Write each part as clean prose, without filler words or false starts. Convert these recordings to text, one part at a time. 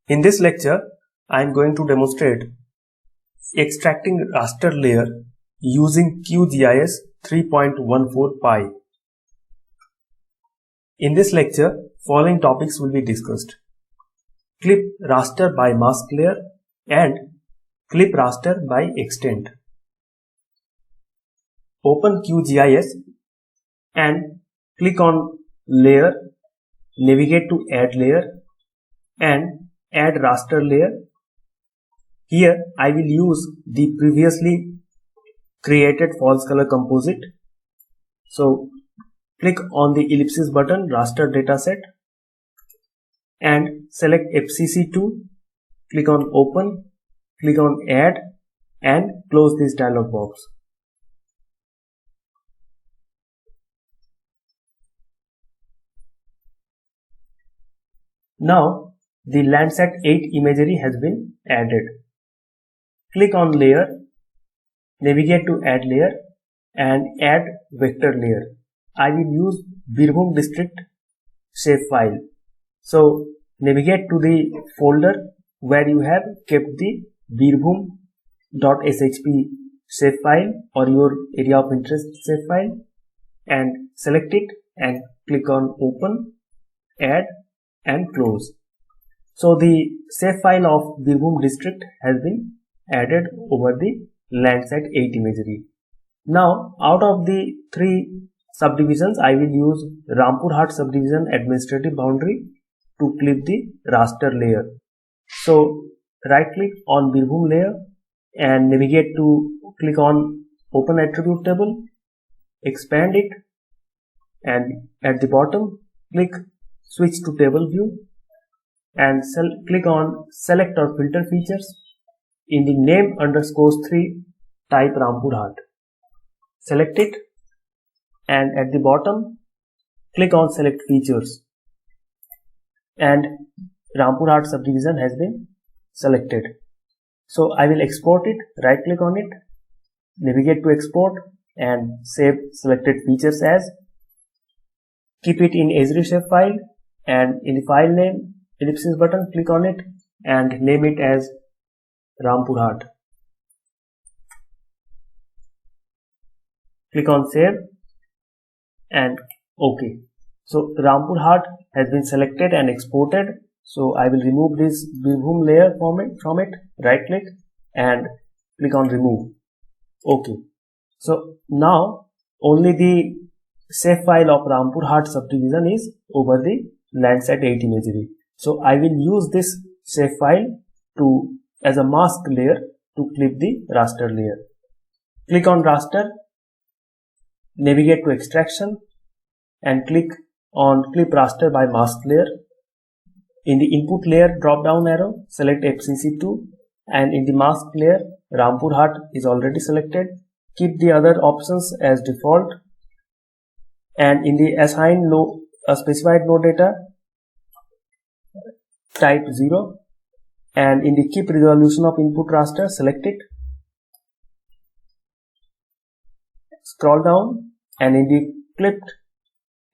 In this lecture, I am going to demonstrate extracting raster layer using QGIS 3.14 Pi. In this lecture, following topics will be discussed: clip raster by mask layer and clip raster by extent. Open QGIS and click on layer, navigate to add layer and add raster layer. Here I will use the previously created false color composite. So click on the ellipsis button, raster dataset, and select FCC2, click on open, click on add and close this dialog box. Now the Landsat 8 imagery has been added. Click on layer, navigate to add layer and add vector layer. I will use Birbhum district shapefile. So navigate to the folder where you have kept the birbhum.shp shapefile or your area of interest shapefile, and select it and click on open, add and close. So the shapefile of Birbhum district has been added over the Landsat 8 imagery. Now out of the three subdivisions, I will use Rampurhat subdivision administrative boundary to clip the raster layer. So right click on Birbhum layer and navigate to click on open attribute table, expand it, and at the bottom click switch to table view and click on select or filter features. In the name _3 type Rampurhat. Select it and at the bottom click on select features and Rampurhat subdivision has been selected. So I will export it, right click on it, navigate to export and save selected features as. Keep it in Esri shapefile and in the file name ellipsis button, click on it and name it as Rampurhat. Click on save and OK. So Rampurhat has been selected and exported. So I will remove this Birbhum layer from it, right click and click on remove. OK. So now only the shapefile of Rampurhat subdivision is over the Landsat 8 imagery. So I will use this shapefile as a mask layer to clip the raster layer. Click on raster, navigate to extraction and click on clip raster by mask layer. In the input layer drop down arrow, select FCC2 and in the mask layer Rampurhat is already selected. Keep the other options as default and in the assign specified no data type 0 and in the keep resolution of input raster select it. Scroll down and in the clipped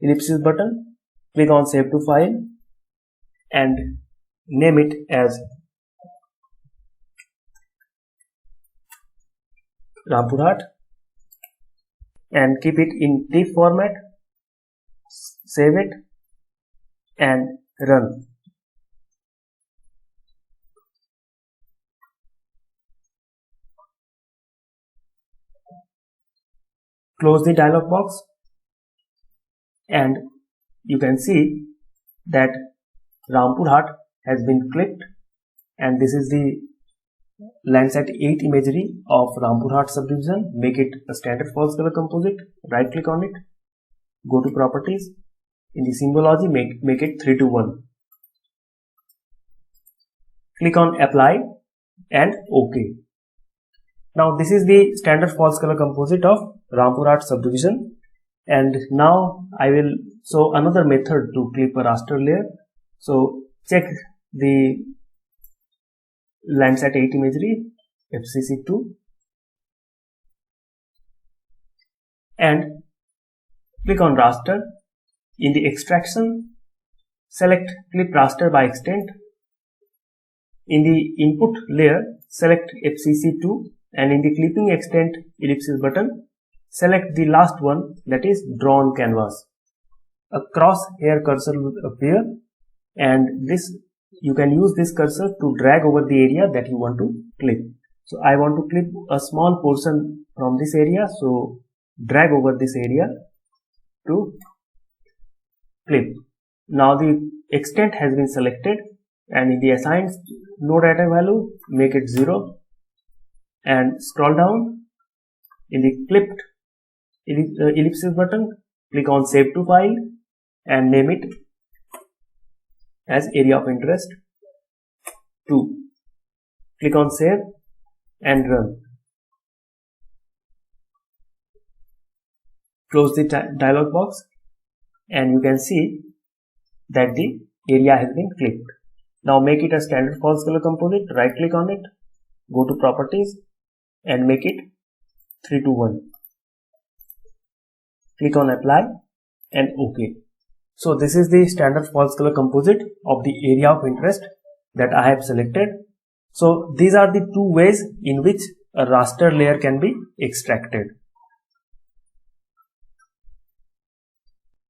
ellipsis button click on save to file and name it as Rampurhat and keep it in TIFF format. Save it and run. Close the dialog box and you can see that Rampurhat has been clipped, and this is the Landsat 8 imagery of Rampurhat subdivision. Make it a standard false color composite, right click on it, go to properties, in the symbology make it 3:1. Click on apply and OK. Now this is the standard false color composite of Rampurhat subdivision, and now I will show another method to clip a raster layer. So check the Landsat 8 imagery, FCC2 and click on raster. In the extraction select clip raster by extent in the input layer, select FCC2, and in the clipping extent ellipsis button, select the last one, that is draw on canvas. A crosshair cursor will appear, and this you can use this cursor to drag over the area that you want to clip. So I want to clip a small portion from this area, so drag over this area to clip. Now the extent has been selected, and in the assigned node item value, make it 0, and scroll down. In the clipped ellipsis button, click on save to file and name it as area of interest 2. Click on save and run. Close the dialog box, and you can see that the area has been clipped. Now make it a standard false color composite. Right click on it, go to properties and make it 3:1. Click on apply and OK. So this is the standard false color composite of the area of interest that I have selected. So these are the two ways in which a raster layer can be extracted.